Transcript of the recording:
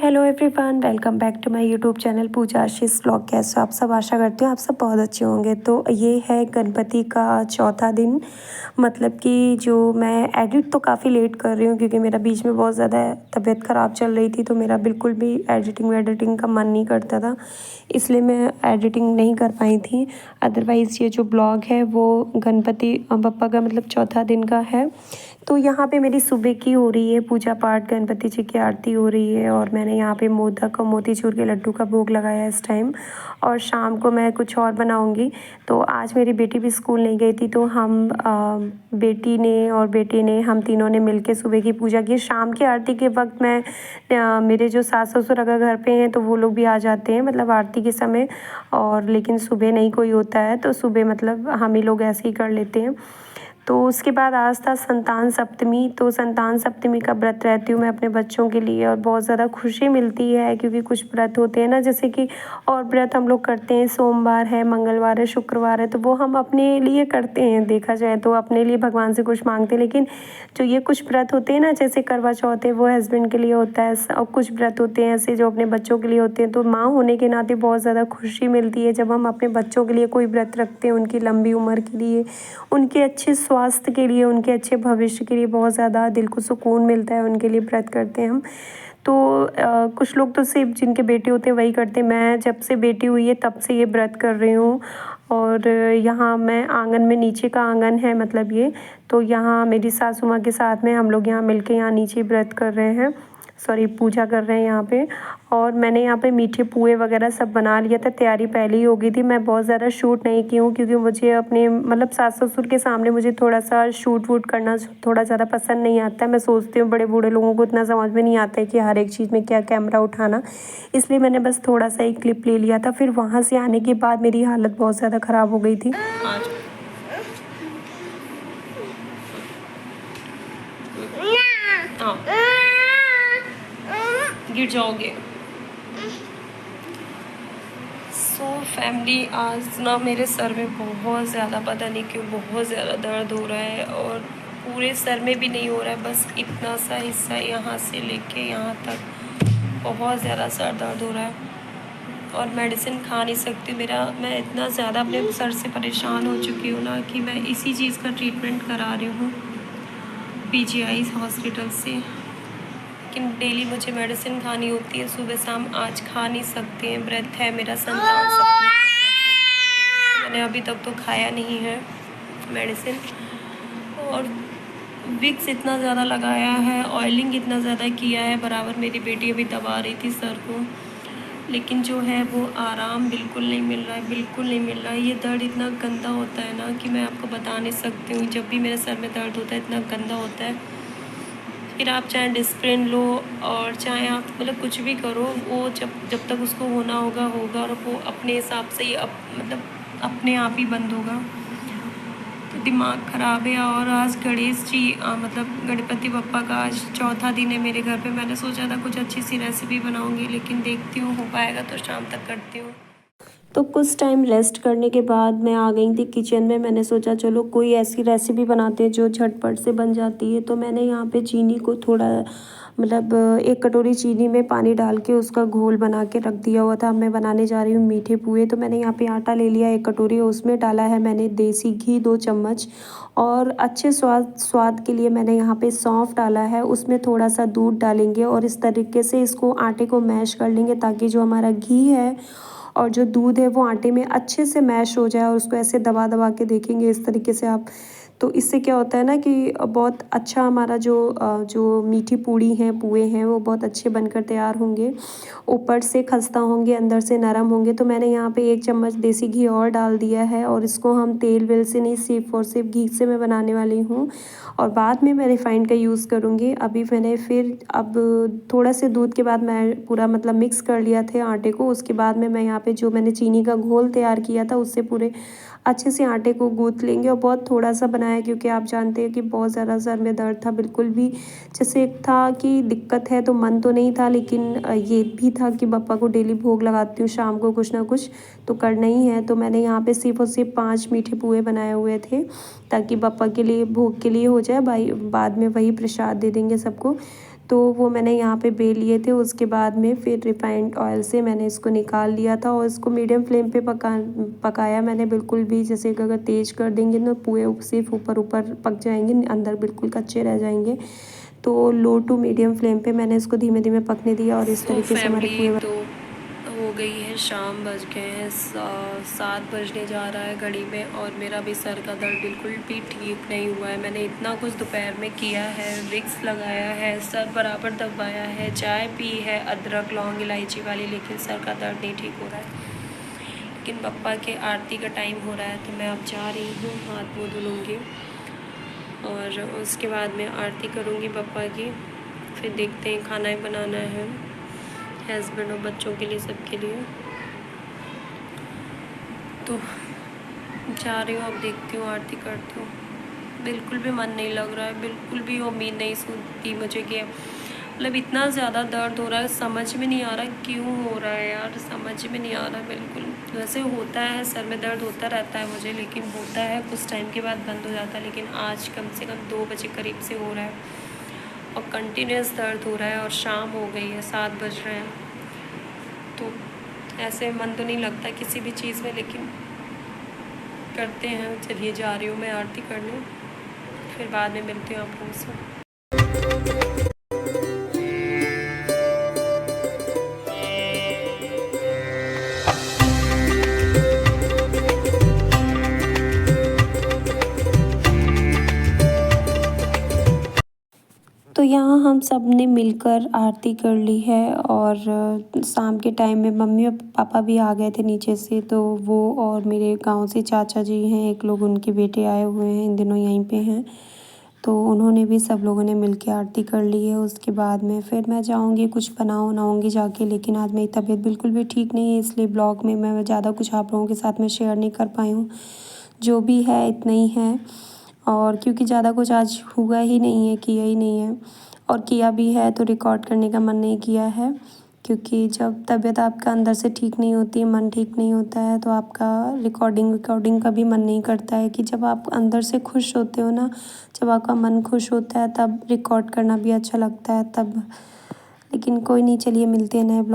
Hello everyone, welcome back to my YouTube channel Pooja Ashish vlog. कैसे हो आप सब? आशा करती हूँ आप सब बहुत अच्छे होंगे। तो ये है गणपति का चौथा दिन, मतलब कि जो मैं एडिट तो काफ़ी लेट कर रही हूँ क्योंकि मेरा बीच में बहुत ज़्यादा तबीयत ख़राब चल रही थी, तो मेरा बिल्कुल भी एडिटिंग का मन नहीं करता था, इसलिए मैं एडिटिंग नहीं कर पाई थी। अदरवाइज़ ये जो ब्लॉग है वो गणपति बप्पा का मतलब चौथा दिन का है। तो यहाँ पे मेरी सुबह की हो रही है पूजा पाठ, गणपति जी की आरती हो रही है और मैंने यहाँ पे मोदक और मोतीचूर के लड्डू का भोग लगाया इस टाइम। और शाम को मैं कुछ और बनाऊँगी। तो आज मेरी बेटी भी स्कूल नहीं गई थी, तो हम बेटी ने और बेटे ने, हम तीनों ने मिलके सुबह की पूजा की। शाम की आरती के वक्त मैं मेरे जो सास ससुर अगर घर पे हैं तो वो लोग भी आ जाते हैं, मतलब आरती के समय। और लेकिन सुबह नहीं कोई होता है तो सुबह मतलब हम ही लोग ऐसे ही कर लेते हैं। तो उसके बाद आज था संतान सप्तमी। तो संतान सप्तमी का व्रत रहती हूँ मैं अपने बच्चों के लिए, और बहुत ज़्यादा खुशी मिलती है क्योंकि कुछ व्रत होते हैं ना, जैसे कि और व्रत हम लोग करते हैं, सोमवार है, मंगलवार है, शुक्रवार है, तो वो हम अपने लिए करते हैं, देखा जाए तो अपने लिए भगवान से कुछ मांगते हैं। लेकिन जो ये कुछ व्रत होते हैं ना, जैसे करवा चौथ है, वो हस्बैंड के लिए होता है, और कुछ व्रत होते हैं ऐसे जो अपने बच्चों के लिए होते हैं। तो माँ होने के नाते बहुत ज़्यादा खुशी मिलती है जब हम अपने बच्चों के लिए कोई व्रत रखते हैं, उनकी लंबी उम्र के लिए, उनके अच्छे स्वास्थ्य के लिए, उनके अच्छे भविष्य के लिए। बहुत ज़्यादा दिल को सुकून मिलता है, उनके लिए व्रत करते हैं हम। तो कुछ लोग तो सिर्फ जिनके बेटे होते हैं वही करते हैं। मैं जब से बेटी हुई है तब से ये व्रत कर रही हूँ। और यहाँ मैं आंगन में, नीचे का आंगन है मतलब ये, तो यहाँ मेरी सासू माँ के साथ में हम लोग यहाँ मिलके यहाँ नीचे व्रत कर रहे हैं, सॉरी पूजा कर रहे हैं यहाँ पे। और मैंने यहाँ पे मीठे पुए वगैरह सब बना लिया था, तैयारी पहले ही हो गई थी। मैं बहुत ज़्यादा शूट नहीं की हूँ क्योंकि मुझे अपने मतलब सास ससुर के सामने मुझे थोड़ा सा शूट वूट करना थोड़ा ज़्यादा पसंद नहीं आता है। मैं सोचती हूँ बड़े बूढ़े लोगों को इतना समझ में नहीं आता है कि हर एक चीज़ में क्या कैमरा उठाना, इसलिए मैंने बस थोड़ा सा ही क्लिप ले लिया था। फिर वहाँ से आने के बाद मेरी हालत बहुत ज़्यादा ख़राब हो गई थी। गिर जाओगे। सो फैमिली, आज ना मेरे सर में बहुत ज़्यादा, पता नहीं क्यों बहुत ज़्यादा दर्द हो रहा है, और पूरे सर में भी नहीं हो रहा है, बस इतना सा हिस्सा यहाँ से लेके यहाँ तक बहुत ज़्यादा सर दर्द हो रहा है। और मेडिसिन खा नहीं सकती मैं इतना ज़्यादा अपने सर से परेशान हो चुकी हूँ ना कि मैं इसी चीज़ का ट्रीटमेंट करा रही हूँ PGI हॉस्पिटल से। लेकिन डेली मुझे मेडिसिन खानी होती है, सुबह शाम। आज खा नहीं सकते हैं, व्रत है मेरा, संतान सप्तमी का व्रत है। मैंने अभी तक तो खाया नहीं है मेडिसिन। और विक्स इतना ज़्यादा लगाया है, ऑयलिंग इतना ज़्यादा किया है, बराबर मेरी बेटी अभी दबा रही थी सर को, लेकिन जो है वो आराम बिल्कुल नहीं मिल रहा है, बिल्कुल नहीं मिल रहा है। ये दर्द इतना गंदा होता है ना कि मैं आपको बता नहीं सकती हूँ। जब भी मेरे सर में दर्द होता है इतना गंदा होता है। फिर आप चाहे डिस्प्रिन लो और चाहे आप मतलब कुछ भी करो, वो जब तक उसको होना होगा होगा, और वो अपने हिसाब से ही मतलब अपने आप ही बंद होगा। तो दिमाग ख़राब है। और आज गणेश जी मतलब गणपति बप्पा का आज चौथा दिन है मेरे घर पे। मैंने सोचा था कुछ अच्छी सी रेसिपी बनाऊंगी, लेकिन देखती हूँ हो पाएगा तो शाम तक करती हूँ। तो कुछ टाइम रेस्ट करने के बाद मैं आ गई थी किचन में। मैंने सोचा चलो कोई ऐसी रेसिपी बनाते हैं जो झटपट से बन जाती है। तो मैंने यहाँ पे चीनी को थोड़ा मतलब 1 कटोरी चीनी में पानी डाल के उसका घोल बना के रख दिया हुआ था। मैं बनाने जा रही हूँ मीठे पुए। तो मैंने यहाँ पे आटा ले लिया 1 कटोरी, उसमें डाला है मैंने देसी घी 2 चम्मच, और अच्छे स्वाद के लिए मैंने यहाँ पे सौंफ डाला है। उसमें थोड़ा सा दूध डालेंगे और इस तरीके से इसको आटे को मैश कर लेंगे ताकि जो हमारा घी है और जो दूध है वो आटे में अच्छे से मैश हो जाए। और उसको ऐसे दबा दबा के देखेंगे इस तरीके से आप, तो इससे क्या होता है ना कि बहुत अच्छा हमारा जो मीठी पूड़ी हैं, पुए हैं, वो बहुत अच्छे बनकर तैयार होंगे, ऊपर से खस्ता होंगे, अंदर से नरम होंगे। तो मैंने यहाँ पे 1 चम्मच देसी घी और डाल दिया है, और इसको हम तेल वेल से नहीं, सिर्फ और सिर्फ घी से मैं बनाने वाली हूँ, और बाद में मैं रिफाइंड का यूज़ करूँगी। अभी मैंने फिर अब थोड़ा से दूध के बाद मैं पूरा मतलब मिक्स कर लिया थे आटे को। उसके बाद में मैं यहाँ पे जो मैंने चीनी का घोल तैयार किया था उससे पूरे अच्छे से आटे को गूँथ लेंगे। और बहुत थोड़ा सा बनाया क्योंकि आप जानते हैं कि बहुत ज़्यादा सर में दर्द था, बिल्कुल भी जैसे एक था कि दिक्कत है तो मन तो नहीं था, लेकिन ये भी था कि बप्पा को डेली भोग लगाती हूँ शाम को कुछ ना कुछ तो करना ही है। तो मैंने यहाँ पे सिर्फ और सिर्फ 5 मीठे पुए बनाए हुए थे ताकि बप्पा के लिए भोग के लिए हो जाए, भाई बाद में वही प्रसाद दे देंगे सबको। तो वो मैंने यहाँ पे बेल लिए थे। उसके बाद में फिर रिफाइंड ऑयल से मैंने इसको निकाल लिया था और इसको मीडियम फ्लेम पे पकाया मैंने बिल्कुल भी। जैसे कि अगर तेज़ कर देंगे तो पूरे सिर्फ ऊपर ऊपर पक जाएंगे, अंदर बिल्कुल कच्चे रह जाएंगे। तो लो टू मीडियम फ्लेम पे मैंने इसको धीमे धीमे पकने दिया और इस तरीके से हमारे पूरे तो हो गई है शाम, बज गए हैं 7 बजने जा रहा है घड़ी में और मेरा भी सर का दर्द बिल्कुल भी ठीक नहीं हुआ है। मैंने इतना कुछ दोपहर में किया है, विक्स लगाया है, सर बराबर दबाया है, चाय पी है अदरक लौंग इलायची वाली, लेकिन सर का दर्द नहीं ठीक हो रहा है। लेकिन पप्पा के आरती का टाइम हो रहा है तो मैं अब जा रही हूँ, हाथ मुँह धुलूँगी और उसके बाद में आरती करूँगी पप्पा की। फिर देखते हैं, खाना ही बनाना है हस्बैंड और बच्चों के लिए, सबके लिए। तो जा रही हूँ, अब देखती हूँ, आरती करती हूँ। बिल्कुल भी मन नहीं लग रहा है, बिल्कुल भी उम्मीद नहीं सुनती मुझे कि मतलब इतना ज़्यादा दर्द हो रहा है, समझ में नहीं आ रहा क्यों हो रहा है यार, समझ में नहीं आ रहा बिल्कुल। वैसे होता है, सर में दर्द होता रहता है मुझे, लेकिन होता है कुछ टाइम के बाद बंद हो जाता है। लेकिन आज कम से कम 2 बजे करीब से हो रहा है और कंटिन्यूस दर्द हो रहा है और शाम हो गई है, 7 बज रहे हैं। तो ऐसे मन तो नहीं लगता किसी भी चीज़ में, लेकिन करते हैं। चलिए जा रही हूँ मैं आरती करने, फिर बाद में मिलती हूँ आप लोगों से। तो यहाँ हम सब ने मिलकर आरती कर ली है और शाम के टाइम में मम्मी और पापा भी आ गए थे नीचे से। तो वो और मेरे गांव से चाचा जी हैं एक लोग, उनके बेटे आए हुए हैं, इन दिनों यहीं पे हैं। तो उन्होंने भी, सब लोगों ने मिल के आरती कर ली है। उसके बाद में फिर मैं जाऊँगी, कुछ बनाऊँगी जाके। लेकिन आज मेरी तबीयत बिल्कुल भी ठीक नहीं है, इसलिए ब्लॉग में मैं ज़्यादा कुछ आप लोगों के साथ में शेयर नहीं कर पाई हूँ। जो भी है इतना ही है, और क्योंकि ज़्यादा कुछ आज हुआ ही नहीं है, किया ही नहीं है, और किया भी है तो रिकॉर्ड करने का मन नहीं किया है। क्योंकि जब तबीयत आपका अंदर से ठीक नहीं होती है, मन ठीक नहीं होता है, तो आपका रिकॉर्डिंग का भी मन नहीं करता है। कि जब आप अंदर से खुश होते हो ना, जब आपका मन खुश होता है तब रिकॉर्ड करना भी अच्छा लगता है तब। लेकिन कोई नहीं, चलिए मिलते हैं नए ब्लॉग।